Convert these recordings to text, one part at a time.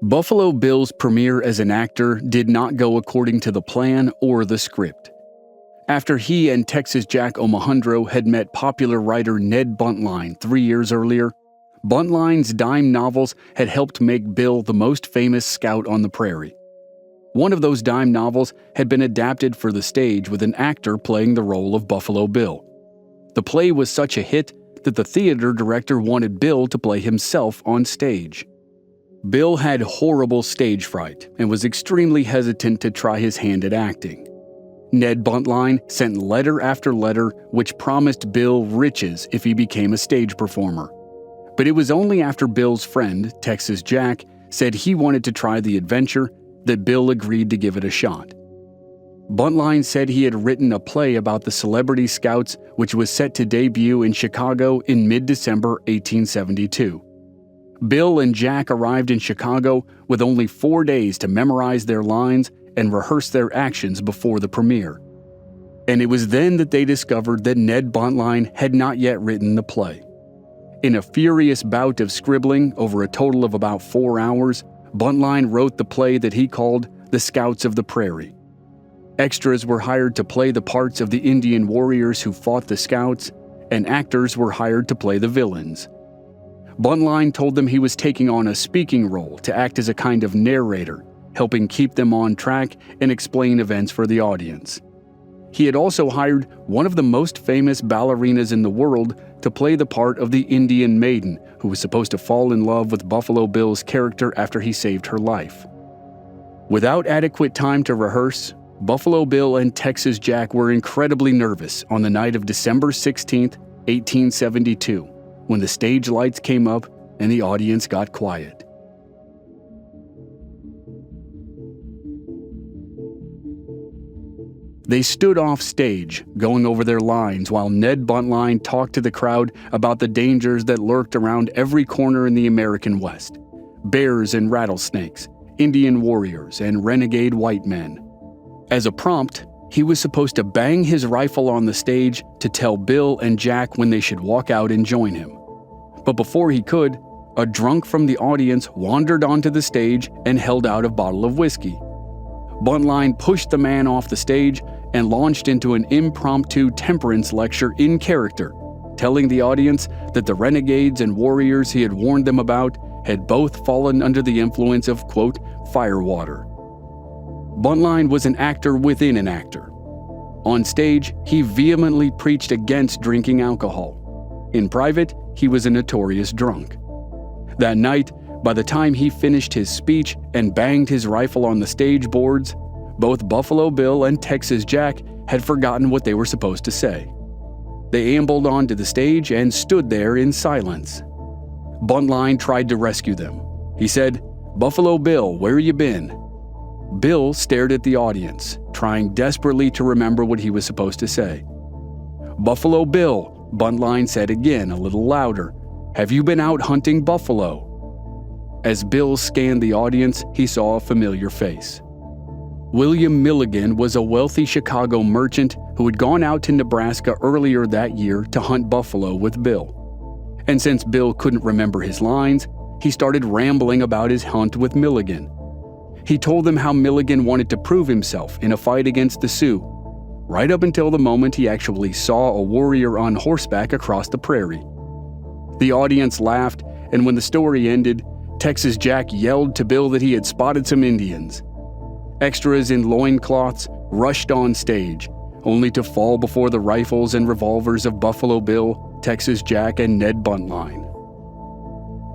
Buffalo Bill's premiere as an actor did not go according to the plan or the script. After he and Texas Jack Omohundro had met popular writer Ned Buntline 3 years earlier, Buntline's dime novels had helped make Bill the most famous scout on the prairie. One of those dime novels had been adapted for the stage with an actor playing the role of Buffalo Bill. The play was such a hit that the theater director wanted Bill to play himself on stage. Bill had horrible stage fright and was extremely hesitant to try his hand at acting. Ned Buntline sent letter after letter which promised Bill riches if he became a stage performer. But it was only after Bill's friend, Texas Jack, said he wanted to try the adventure that Bill agreed to give it a shot. Buntline said he had written a play about the celebrity scouts which was set to debut in Chicago in mid-December 1872. Bill and Jack arrived in Chicago with only 4 days to memorize their lines and rehearse their actions before the premiere. And it was then that they discovered that Ned Buntline had not yet written the play. In a furious bout of scribbling over a total of about 4 hours, Buntline wrote the play that he called The Scouts of the Prairie. Extras were hired to play the parts of the Indian warriors who fought the scouts, and actors were hired to play the villains. Buntline told them he was taking on a speaking role to act as a kind of narrator, helping keep them on track and explain events for the audience. He had also hired one of the most famous ballerinas in the world to play the part of the Indian maiden who was supposed to fall in love with Buffalo Bill's character after he saved her life. Without adequate time to rehearse, Buffalo Bill and Texas Jack were incredibly nervous on the night of December 16, 1872, when the stage lights came up and the audience got quiet. They stood off stage, going over their lines while Ned Buntline talked to the crowd about the dangers that lurked around every corner in the American West: bears and rattlesnakes, Indian warriors, and renegade white men. As a prompt, he was supposed to bang his rifle on the stage to tell Bill and Jack when they should walk out and join him. But before he could, a drunk from the audience wandered onto the stage and held out a bottle of whiskey. Buntline pushed the man off the stage and launched into an impromptu temperance lecture in character, telling the audience that the renegades and warriors he had warned them about had both fallen under the influence of, quote, firewater. Buntline was an actor within an actor. On stage, he vehemently preached against drinking alcohol. In private, he was a notorious drunk. That night, by the time he finished his speech and banged his rifle on the stage boards, both Buffalo Bill and Texas Jack had forgotten what they were supposed to say. They ambled onto the stage and stood there in silence. Buntline tried to rescue them. He said, "Buffalo Bill, where you been?" Bill stared at the audience, trying desperately to remember what he was supposed to say. "Buffalo Bill," Buntline said again, a little louder, "have you been out hunting buffalo?" As Bill scanned the audience, he saw a familiar face. William Milligan was a wealthy Chicago merchant who had gone out to Nebraska earlier that year to hunt buffalo with Bill. And since Bill couldn't remember his lines, he started rambling about his hunt with Milligan. He told them how Milligan wanted to prove himself in a fight against the Sioux, right up until the moment he actually saw a warrior on horseback across the prairie. The audience laughed, and when the story ended, Texas Jack yelled to Bill that he had spotted some Indians. Extras in loincloths rushed on stage, only to fall before the rifles and revolvers of Buffalo Bill, Texas Jack, and Ned Buntline.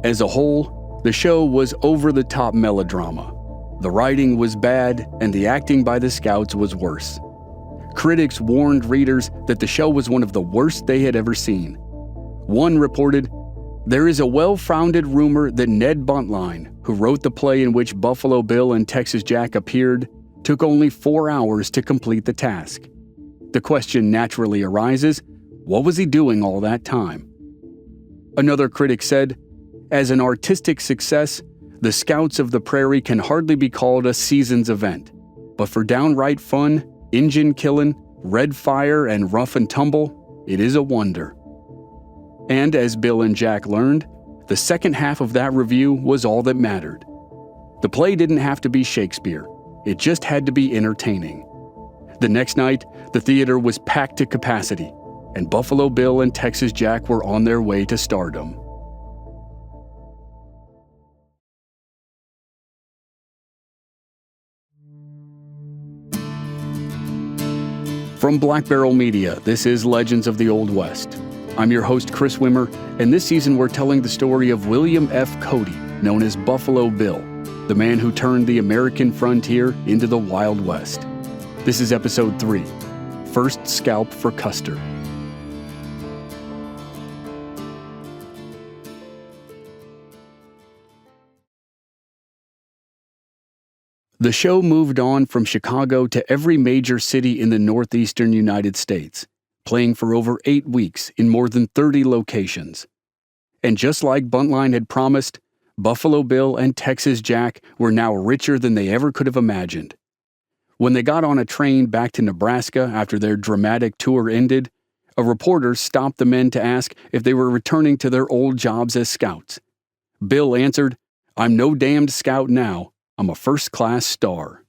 As a whole, the show was over-the-top melodrama. The writing was bad, and the acting by the scouts was worse. Critics warned readers that the show was one of the worst they had ever seen. One reported, "There is a well-founded rumor that Ned Buntline, who wrote the play in which Buffalo Bill and Texas Jack appeared, took only 4 hours to complete the task." The question naturally arises, what was he doing all that time? Another critic said, "As an artistic success, The Scouts of the Prairie can hardly be called a season's event, but for downright fun, Injun killin', red fire, and rough and tumble, it is a wonder." And as Bill and Jack learned, the second half of that review was all that mattered. The play didn't have to be Shakespeare. It just had to be entertaining. The next night, the theater was packed to capacity, and Buffalo Bill and Texas Jack were on their way to stardom. From Black Barrel Media, this is Legends of the Old West. I'm your host, Chris Wimmer, and this season we're telling the story of William F. Cody, known as Buffalo Bill, the man who turned the American frontier into the Wild West. This is Episode 3, First Scalp for Custer. The show moved on from Chicago to every major city in the northeastern United States, playing for over 8 weeks in more than 30 locations. And just like Buntline had promised, Buffalo Bill and Texas Jack were now richer than they ever could have imagined. When they got on a train back to Nebraska after their dramatic tour ended, a reporter stopped the men to ask if they were returning to their old jobs as scouts. Bill answered, "I'm no damned scout now. I'm a first-class star."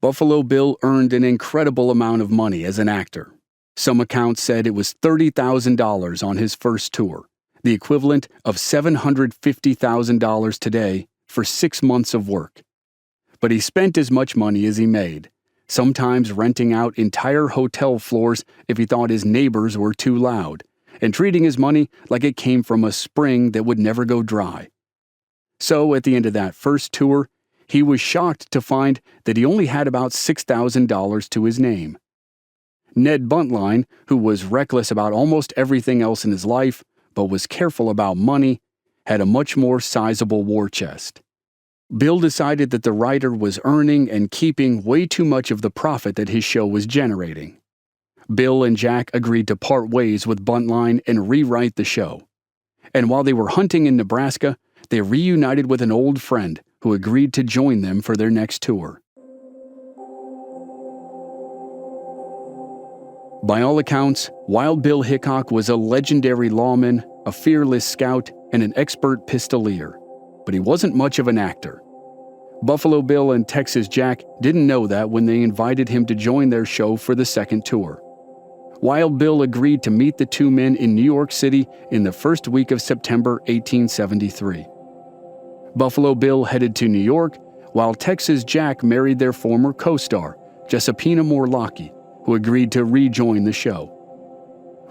Buffalo Bill earned an incredible amount of money as an actor. Some accounts said it was $30,000 on his first tour, the equivalent of $750,000 today for 6 months of work. But he spent as much money as he made, sometimes renting out entire hotel floors if he thought his neighbors were too loud, and treating his money like it came from a spring that would never go dry. So, at the end of that first tour, he was shocked to find that he only had about $6,000 to his name. Ned Buntline, who was reckless about almost everything else in his life, but was careful about money, had a much more sizable war chest. Bill decided that the writer was earning and keeping way too much of the profit that his show was generating. Bill and Jack agreed to part ways with Buntline and rewrite the show. And while they were hunting in Nebraska, they reunited with an old friend who agreed to join them for their next tour. By all accounts, Wild Bill Hickok was a legendary lawman, a fearless scout, and an expert pistolier, but he wasn't much of an actor. Buffalo Bill and Texas Jack didn't know that when they invited him to join their show for the second tour. Wild Bill agreed to meet the two men in New York City in the first week of September 1873. Buffalo Bill headed to New York, while Texas Jack married their former co-star, Jessipina Morlocki, who agreed to rejoin the show.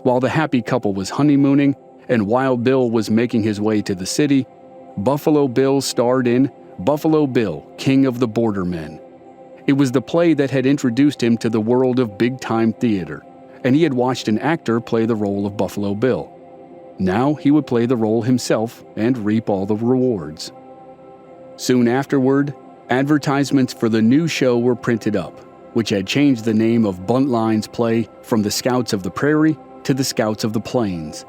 While the happy couple was honeymooning and Wild Bill was making his way to the city, Buffalo Bill starred in Buffalo Bill, King of the Bordermen. It was the play that had introduced him to the world of big-time theater, and he had watched an actor play the role of Buffalo Bill. Now he would play the role himself and reap all the rewards. Soon afterward, advertisements for the new show were printed up, which had changed the name of Buntline's play from the Scouts of the Prairie to the Scouts of the Plains.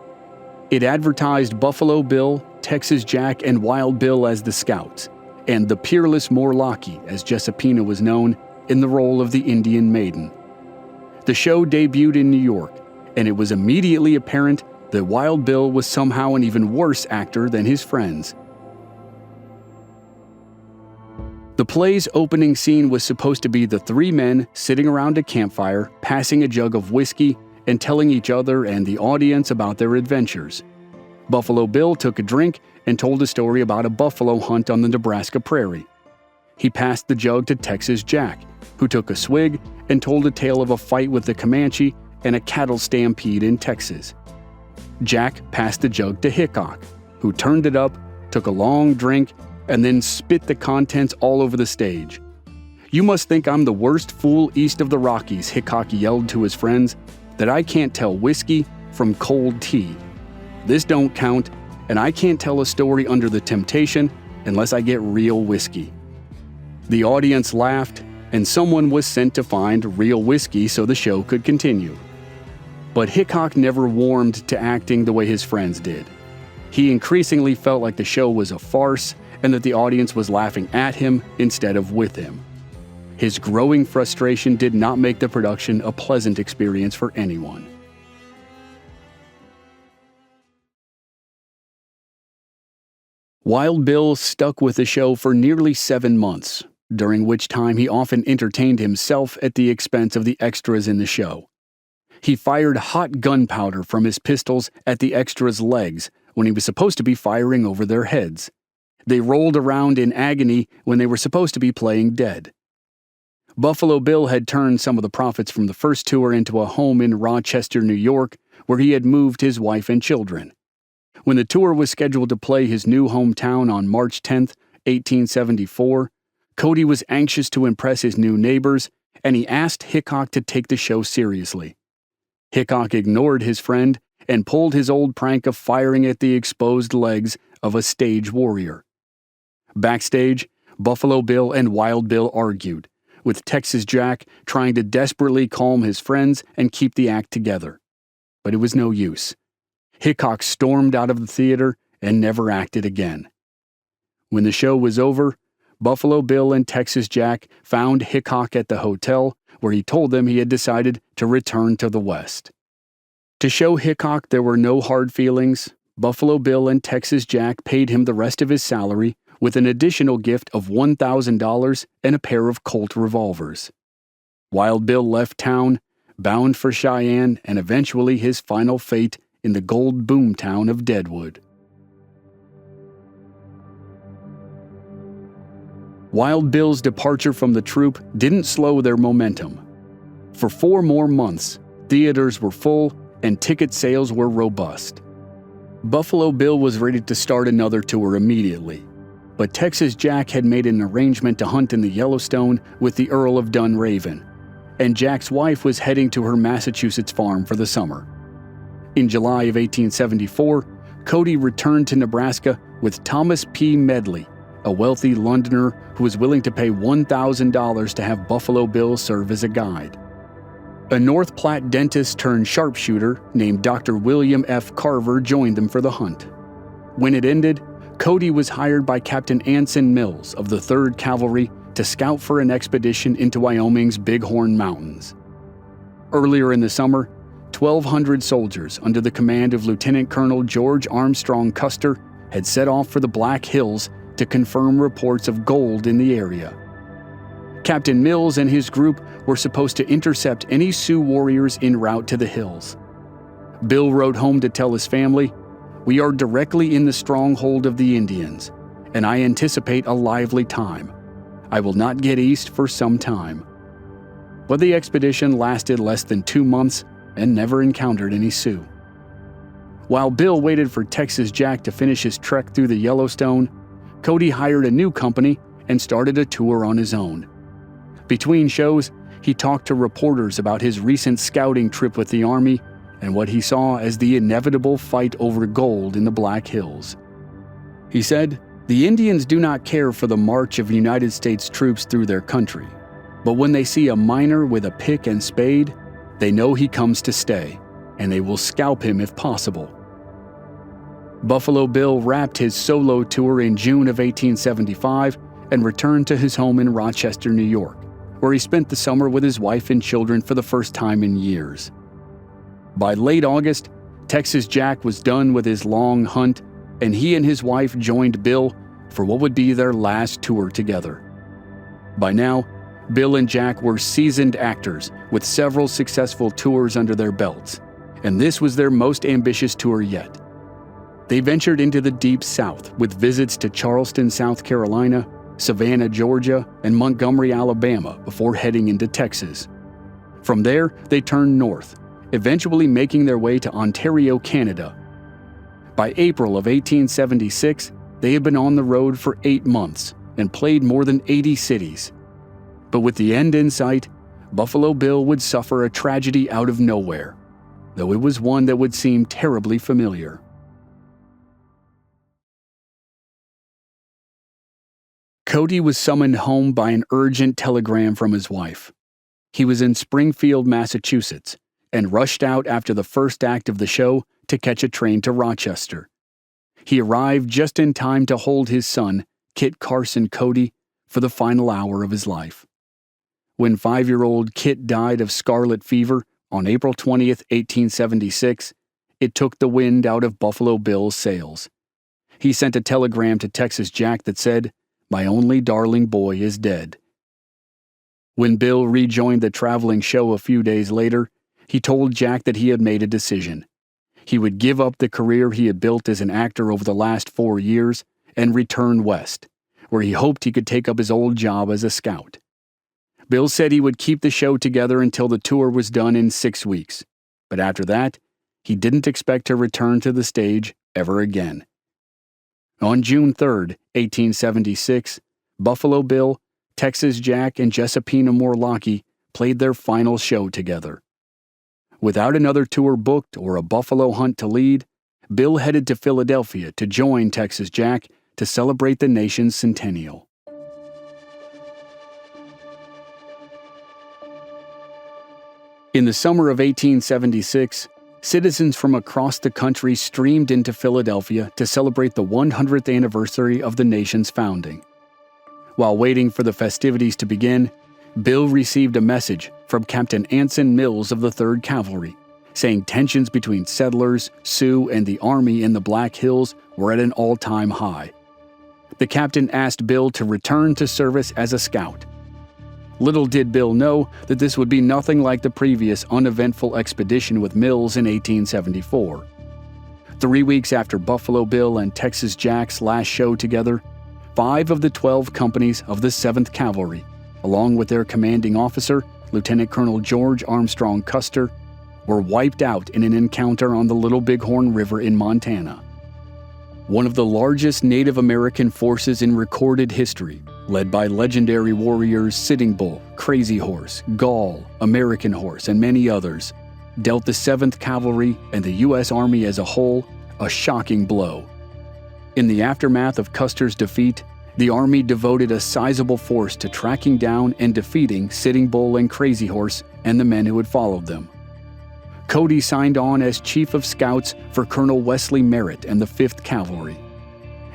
It advertised Buffalo Bill, Texas Jack, and Wild Bill as the Scouts, and the peerless Morlocki, as Jessipina was known, in the role of the Indian Maiden. The show debuted in New York, and it was immediately apparent that Wild Bill was somehow an even worse actor than his friends. The play's opening scene was supposed to be the three men sitting around a campfire, passing a jug of whiskey, and telling each other and the audience about their adventures. Buffalo Bill took a drink and told a story about a buffalo hunt on the Nebraska prairie. He passed the jug to Texas Jack, who took a swig and told a tale of a fight with the Comanche and a cattle stampede in Texas. Jack passed the jug to Hickok, who turned it up, took a long drink, and then spit the contents all over the stage. "You must think I'm the worst fool east of the Rockies," Hickok yelled to his friends, "that I can't tell whiskey from cold tea. This don't count, and I can't tell a story under the temptation unless I get real whiskey." The audience laughed, and someone was sent to find real whiskey so the show could continue. But Hickok never warmed to acting the way his friends did. He increasingly felt like the show was a farce and that the audience was laughing at him instead of with him. His growing frustration did not make the production a pleasant experience for anyone. Wild Bill stuck with the show for nearly 7 months, during which time he often entertained himself at the expense of the extras in the show. He fired hot gunpowder from his pistols at the extras' legs when he was supposed to be firing over their heads. They rolled around in agony when they were supposed to be playing dead. Buffalo Bill had turned some of the profits from the first tour into a home in Rochester, New York, where he had moved his wife and children. When the tour was scheduled to play his new hometown on March 10, 1874, Cody was anxious to impress his new neighbors, and he asked Hickok to take the show seriously. Hickok ignored his friend and pulled his old prank of firing at the exposed legs of a stage warrior. Backstage, Buffalo Bill and Wild Bill argued, with Texas Jack trying to desperately calm his friends and keep the act together. But it was no use. Hickok stormed out of the theater and never acted again. When the show was over, Buffalo Bill and Texas Jack found Hickok at the hotel, where he told them he had decided to return to the West. To show Hickok there were no hard feelings, Buffalo Bill and Texas Jack paid him the rest of his salary with an additional gift of $1,000 and a pair of Colt revolvers. Wild Bill left town, bound for Cheyenne and eventually his final fate in the gold boom town of Deadwood. Wild Bill's departure from the troupe didn't slow their momentum. For 4 more months, theaters were full and ticket sales were robust. Buffalo Bill was ready to start another tour immediately, but Texas Jack had made an arrangement to hunt in the Yellowstone with the Earl of Dunraven, and Jack's wife was heading to her Massachusetts farm for the summer. In July of 1874, Cody returned to Nebraska with Thomas P. Medley, a wealthy Londoner who was willing to pay $1,000 to have Buffalo Bill serve as a guide. A North Platte dentist turned sharpshooter named Dr. William F. Carver joined them for the hunt. When it ended, Cody was hired by Captain Anson Mills of the 3rd Cavalry to scout for an expedition into Wyoming's Bighorn Mountains. Earlier in the summer, 1,200 soldiers under the command of Lieutenant Colonel George Armstrong Custer had set off for the Black Hills to confirm reports of gold in the area. Captain Mills and his group were supposed to intercept any Sioux warriors en route to the hills. Bill wrote home to tell his family, "We are directly in the stronghold of the Indians, and I anticipate a lively time. I will not get east for some time." But the expedition lasted less than 2 months and never encountered any Sioux. While Bill waited for Texas Jack to finish his trek through the Yellowstone, Cody hired a new company and started a tour on his own. Between shows, he talked to reporters about his recent scouting trip with the Army and what he saw as the inevitable fight over gold in the Black Hills. He said, "The Indians do not care for the march of United States troops through their country, but when they see a miner with a pick and spade, they know he comes to stay, and they will scalp him if possible." Buffalo Bill wrapped his solo tour in June of 1875 and returned to his home in Rochester, New York, where he spent the summer with his wife and children for the first time in years. By late August, Texas Jack was done with his long hunt, and he and his wife joined Bill for what would be their last tour together. By now, Bill and Jack were seasoned actors with several successful tours under their belts, and this was their most ambitious tour yet. They ventured into the Deep South with visits to Charleston, South Carolina, Savannah, Georgia, and Montgomery, Alabama before heading into Texas. From there, they turned north, eventually making their way to Ontario, Canada. By April of 1876, they had been on the road for 8 months and played more than 80 cities. But with the end in sight, Buffalo Bill would suffer a tragedy out of nowhere, though it was one that would seem terribly familiar. Cody was summoned home by an urgent telegram from his wife. He was in Springfield, Massachusetts, and rushed out after the first act of the show to catch a train to Rochester. He arrived just in time to hold his son, Kit Carson Cody, for the final hour of his life. When 5-year-old Kit died of scarlet fever on April 20th, 1876, it took the wind out of Buffalo Bill's sails. he sent a telegram to Texas Jack that said, "My only darling boy is dead." When Bill rejoined the traveling show a few days later, he told Jack that he had made a decision. He would give up the career he had built as an actor over the last 4 years and return west, where he hoped he could take up his old job as a scout. Bill said he would keep the show together until the tour was done in 6 weeks, but after that, he didn't expect to return to the stage ever again. On June 3, 1876, Buffalo Bill, Texas Jack, and Jessepina Morlocki played their final show together. Without another tour booked or a buffalo hunt to lead, Bill headed to Philadelphia to join Texas Jack to celebrate the nation's centennial. In the summer of 1876, citizens from across the country streamed into Philadelphia to celebrate the 100th anniversary of the nation's founding. While waiting for the festivities to begin, Bill received a message from Captain Anson Mills of the 3rd Cavalry, saying tensions between settlers, Sioux, and the Army in the Black Hills were at an all-time high. The captain asked Bill to return to service as a scout. Little did Bill know that this would be nothing like the previous uneventful expedition with Mills in 1874. 3 weeks after Buffalo Bill and Texas Jack's last show together, 5 of the 12 companies of the 7th Cavalry, along with their commanding officer, Lieutenant Colonel George Armstrong Custer, were wiped out in an encounter on the Little Bighorn River in Montana. One of the largest Native American forces in recorded history, led by legendary warriors Sitting Bull, Crazy Horse, Gaul, American Horse, and many others, dealt the 7th Cavalry and the U.S. Army as a whole a shocking blow. In the aftermath of Custer's defeat, the Army devoted a sizable force to tracking down and defeating Sitting Bull and Crazy Horse and the men who had followed them. Cody signed on as Chief of Scouts for Colonel Wesley Merritt and the 5th Cavalry.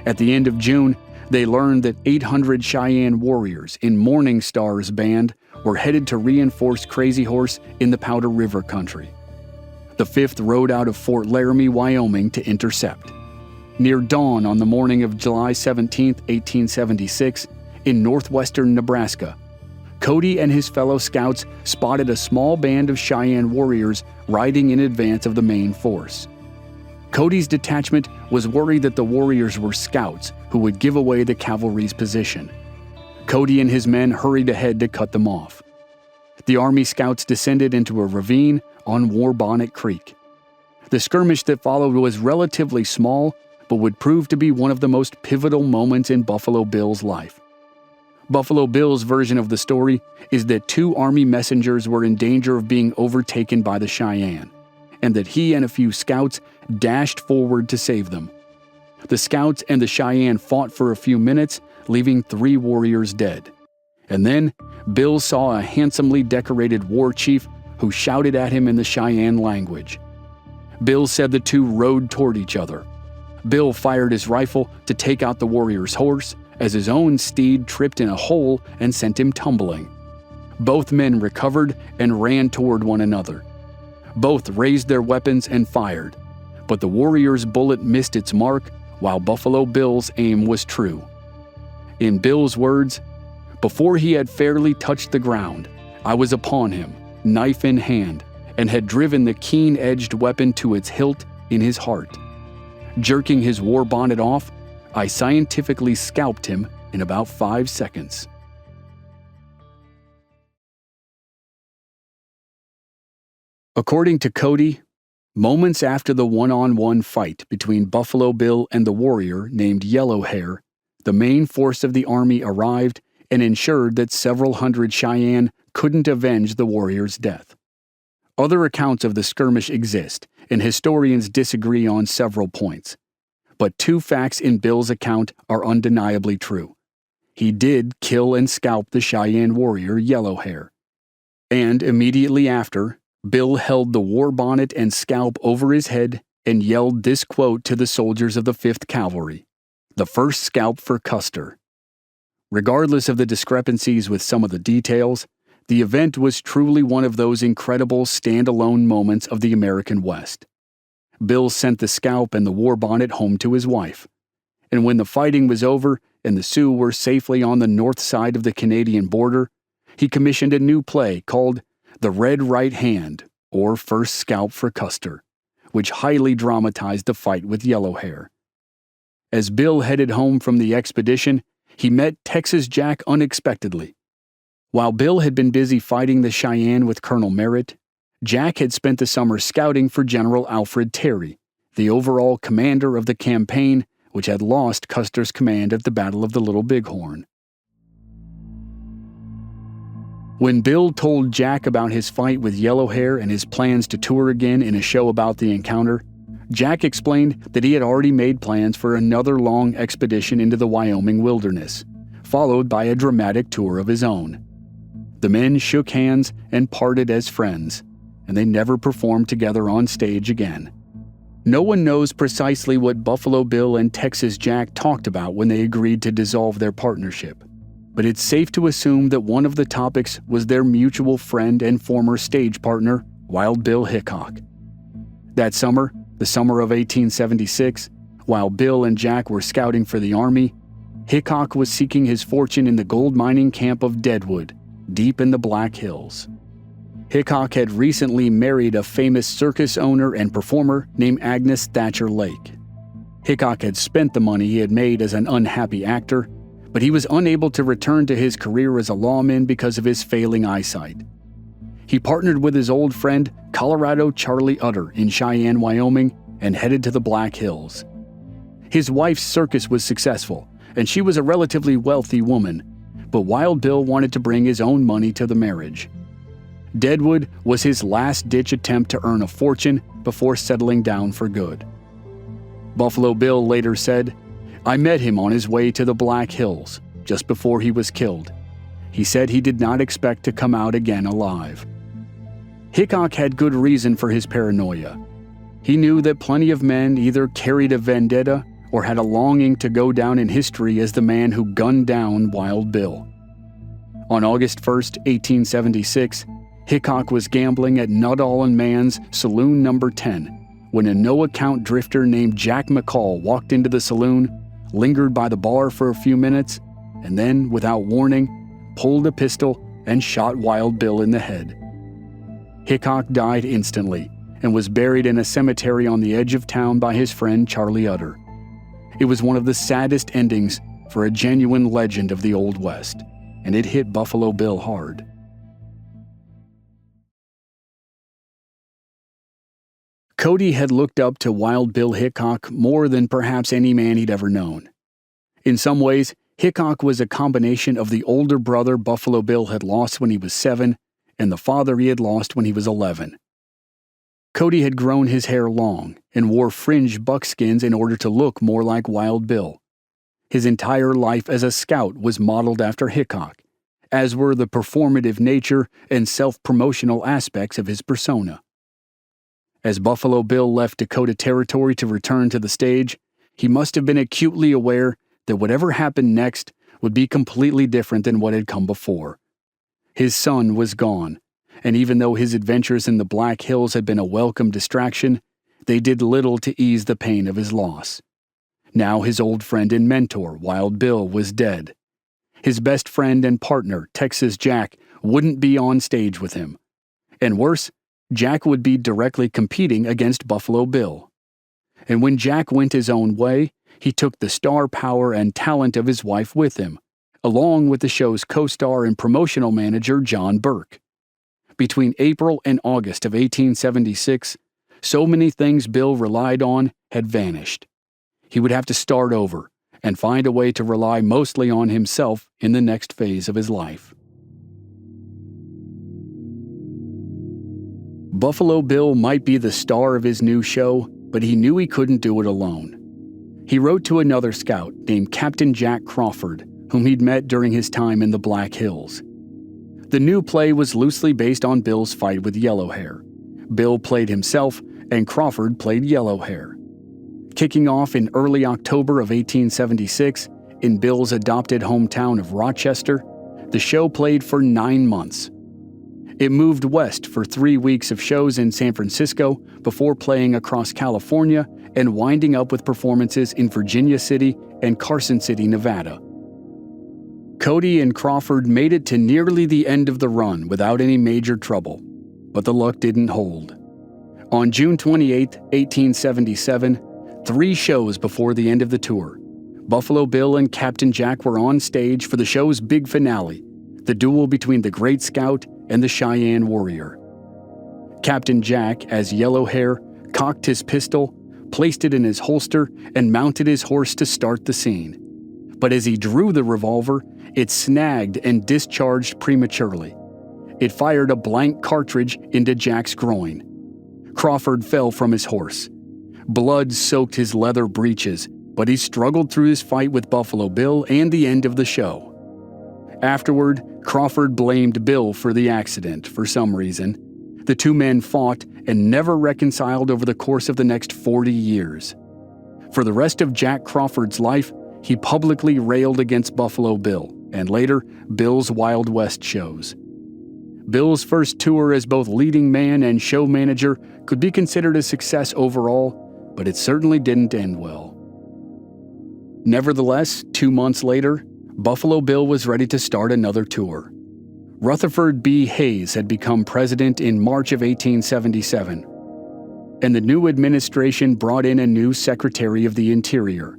At the end of June, they learned that 800 Cheyenne warriors in Morning Star's band were headed to reinforce Crazy Horse in the Powder River country. The 5th rode out of Fort Laramie, Wyoming to intercept. Near dawn on the morning of July 17, 1876, in northwestern Nebraska, Cody and his fellow scouts spotted a small band of Cheyenne warriors riding in advance of the main force. Cody's detachment was worried that the warriors were scouts who would give away the cavalry's position. Cody and his men hurried ahead to cut them off. The Army scouts descended into a ravine on Warbonnet Creek. The skirmish that followed was relatively small, but would prove to be one of the most pivotal moments in Buffalo Bill's life. Buffalo Bill's version of the story is that 2 Army messengers were in danger of being overtaken by the Cheyenne, and that he and a few scouts dashed forward to save them. The scouts and the Cheyenne fought for a few minutes, leaving 3 warriors dead. And then, Bill saw a handsomely decorated war chief who shouted at him in the Cheyenne language. Bill said the 2 rode toward each other. Bill fired his rifle to take out the warrior's horse as his own steed tripped in a hole and sent him tumbling. Both men recovered and ran toward one another. Both raised their weapons and fired, but the warrior's bullet missed its mark while Buffalo Bill's aim was true. In Bill's words, "Before he had fairly touched the ground, I was upon him, knife in hand, and had driven the keen-edged weapon to its hilt in his heart. Jerking his war bonnet off, I scientifically scalped him in about 5 seconds." According to Cody, moments after the one-on-one fight between Buffalo Bill and the warrior named Yellow Hair, the main force of the Army arrived and ensured that several hundred Cheyenne couldn't avenge the warrior's death. Other accounts of the skirmish exist, and historians disagree on several points. But 2 facts in Bill's account are undeniably true. He did kill and scalp the Cheyenne warrior Yellow Hair. And immediately after, Bill held the war bonnet and scalp over his head and yelled this quote to the soldiers of the 5th Cavalry: "The first scalp for Custer." Regardless of the discrepancies with some of the details, the event was truly one of those incredible standalone moments of the American West. Bill sent the scalp and the war bonnet home to his wife. And when the fighting was over and the Sioux were safely on the north side of the Canadian border, he commissioned a new play called The Red Right Hand, or First Scalp for Custer, which highly dramatized the fight with Yellowhair. As Bill headed home from the expedition, he met Texas Jack unexpectedly. While Bill had been busy fighting the Cheyenne with Colonel Merritt, Jack had spent the summer scouting for General Alfred Terry, the overall commander of the campaign which had lost Custer's command at the Battle of the Little Bighorn. When Bill told Jack about his fight with Yellowhair and his plans to tour again in a show about the encounter, Jack explained that he had already made plans for another long expedition into the Wyoming wilderness, followed by a dramatic tour of his own. The men shook hands and parted as friends, and they never performed together on stage again. No one knows precisely what Buffalo Bill and Texas Jack talked about when they agreed to dissolve their partnership, but it's safe to assume that one of the topics was their mutual friend and former stage partner, Wild Bill Hickok. That summer, the summer of 1876, while Bill and Jack were scouting for the Army, Hickok was seeking his fortune in the gold mining camp of Deadwood, deep in the Black Hills. Hickok had recently married a famous circus owner and performer named Agnes Thatcher Lake. Hickok had spent the money he had made as an unhappy actor, but he was unable to return to his career as a lawman because of his failing eyesight. He partnered with his old friend Colorado Charlie Utter in Cheyenne, Wyoming, and headed to the Black Hills. His wife's circus was successful, and she was a relatively wealthy woman, but Wild Bill wanted to bring his own money to the marriage. Deadwood was his last-ditch attempt to earn a fortune before settling down for good. Buffalo Bill later said, "I met him on his way to the Black Hills, just before he was killed. He said he did not expect to come out again alive." Hickok had good reason for his paranoia. He knew that plenty of men either carried a vendetta or had a longing to go down in history as the man who gunned down Wild Bill. On August 1st, 1876, Hickok was gambling at Nuttall and Mann's Saloon No. 10 when a no-account drifter named Jack McCall walked into the saloon, lingered by the bar for a few minutes, and then, without warning, pulled a pistol and shot Wild Bill in the head. Hickok died instantly and was buried in a cemetery on the edge of town by his friend Charlie Utter. It was one of the saddest endings for a genuine legend of the Old West, and it hit Buffalo Bill hard. Cody had looked up to Wild Bill Hickok more than perhaps any man he'd ever known. In some ways, Hickok was a combination of the older brother Buffalo Bill had lost when he was 7 and the father he had lost when he was 11. Cody had grown his hair long and wore fringe buckskins in order to look more like Wild Bill. His entire life as a scout was modeled after Hickok, as were the performative nature and self-promotional aspects of his persona. As Buffalo Bill left Dakota Territory to return to the stage, he must have been acutely aware that whatever happened next would be completely different than what had come before. His son was gone, and even though his adventures in the Black Hills had been a welcome distraction, they did little to ease the pain of his loss. Now his old friend and mentor, Wild Bill, was dead. His best friend and partner, Texas Jack, wouldn't be on stage with him. And worse, Jack would be directly competing against Buffalo Bill. And when Jack went his own way, he took the star power and talent of his wife with him, along with the show's co-star and promotional manager John Burke. Between April and August of 1876, so many things Bill relied on had vanished. He would have to start over and find a way to rely mostly on himself in the next phase of his life. Buffalo Bill might be the star of his new show, but he knew he couldn't do it alone. He wrote to another scout named Captain Jack Crawford, whom he'd met during his time in the Black Hills. The new play was loosely based on Bill's fight with Yellowhair. Bill played himself, and Crawford played Yellowhair. Kicking off in early October of 1876, in Bill's adopted hometown of Rochester, the show played for 9 months. It moved west for 3 weeks of shows in San Francisco before playing across California and winding up with performances in Virginia City and Carson City, Nevada. Cody and Crawford made it to nearly the end of the run without any major trouble, but the luck didn't hold. On June 28, 1877, 3 shows before the end of the tour, Buffalo Bill and Captain Jack were on stage for the show's big finale, the duel between the Great Scout and the Cheyenne Warrior. Captain Jack, as Yellow Hair, cocked his pistol, placed it in his holster, and mounted his horse to start the scene. But as he drew the revolver, it snagged and discharged prematurely. It fired a blank cartridge into Jack's groin. Crawford fell from his horse. Blood soaked his leather breeches, but he struggled through his fight with Buffalo Bill and the end of the show. Afterward, Crawford blamed Bill for the accident for some reason. The 2 men fought and never reconciled over the course of the next 40 years. For the rest of Jack Crawford's life, he publicly railed against Buffalo Bill, and later, Bill's Wild West shows. Bill's first tour as both leading man and show manager could be considered a success overall, but it certainly didn't end well. Nevertheless, 2 months later, Buffalo Bill was ready to start another tour. Rutherford B. Hayes had become president in March of 1877, and the new administration brought in a new Secretary of the Interior.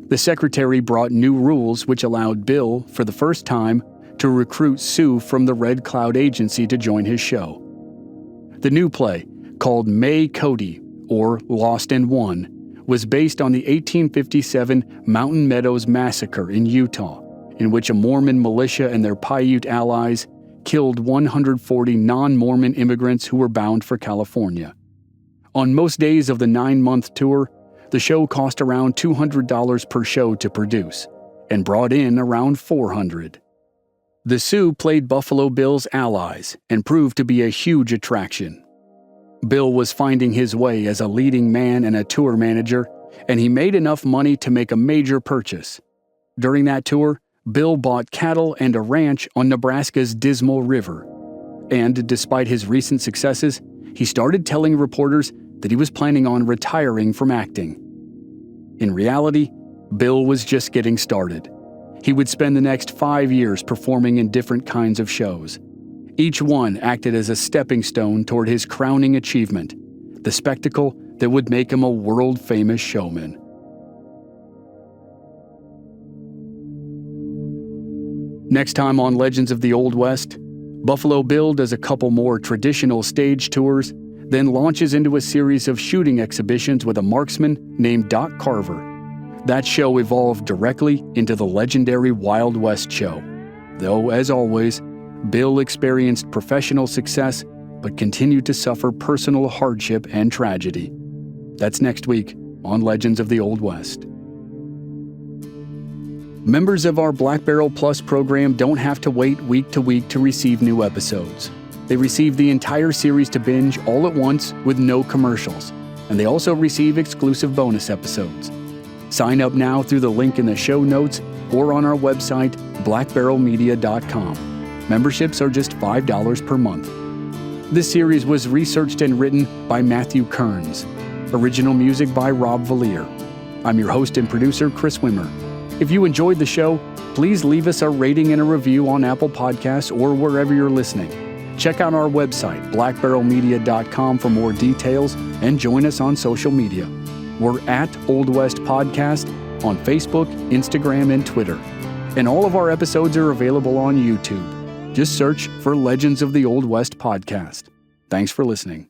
The secretary brought new rules which allowed Bill, for the first time, to recruit Sue from the Red Cloud Agency to join his show. The new play, called May Cody, or Lost and Won, was based on the 1857 Mountain Meadows Massacre in Utah, in which a Mormon militia and their Paiute allies killed 140 non-Mormon immigrants who were bound for California. On most days of the 9-month tour, the show cost around $200 per show to produce, and brought in around $400. The Sioux played Buffalo Bill's allies and proved to be a huge attraction. Bill was finding his way as a leading man and a tour manager, and he made enough money to make a major purchase. During that tour, Bill bought cattle and a ranch on Nebraska's Dismal River. And despite his recent successes, he started telling reporters that he was planning on retiring from acting. In reality, Bill was just getting started. He would spend the next 5 years performing in different kinds of shows. Each one acted as a stepping stone toward his crowning achievement, the spectacle that would make him a world-famous showman. Next time on Legends of the Old West, Buffalo Bill does a couple more traditional stage tours, then launches into a series of shooting exhibitions with a marksman named Doc Carver. That show evolved directly into the legendary Wild West show. Though, as always, Bill experienced professional success, but continued to suffer personal hardship and tragedy. That's next week on Legends of the Old West. Members of our Black Barrel Plus program don't have to wait week to week to receive new episodes. They receive the entire series to binge all at once with no commercials, and they also receive exclusive bonus episodes. Sign up now through the link in the show notes or on our website, blackbarrelmedia.com. Memberships are just $5 per month. This series was researched and written by Matthew Kearns. Original music by Rob Valier. I'm your host and producer, Chris Wimmer. If you enjoyed the show, please leave us a rating and a review on Apple Podcasts or wherever you're listening. Check out our website, blackbarrelmedia.com, for more details, and join us on social media. We're at Old West Podcast on Facebook, Instagram, and Twitter. And all of our episodes are available on YouTube. Just search for Legends of the Old West Podcast. Thanks for listening.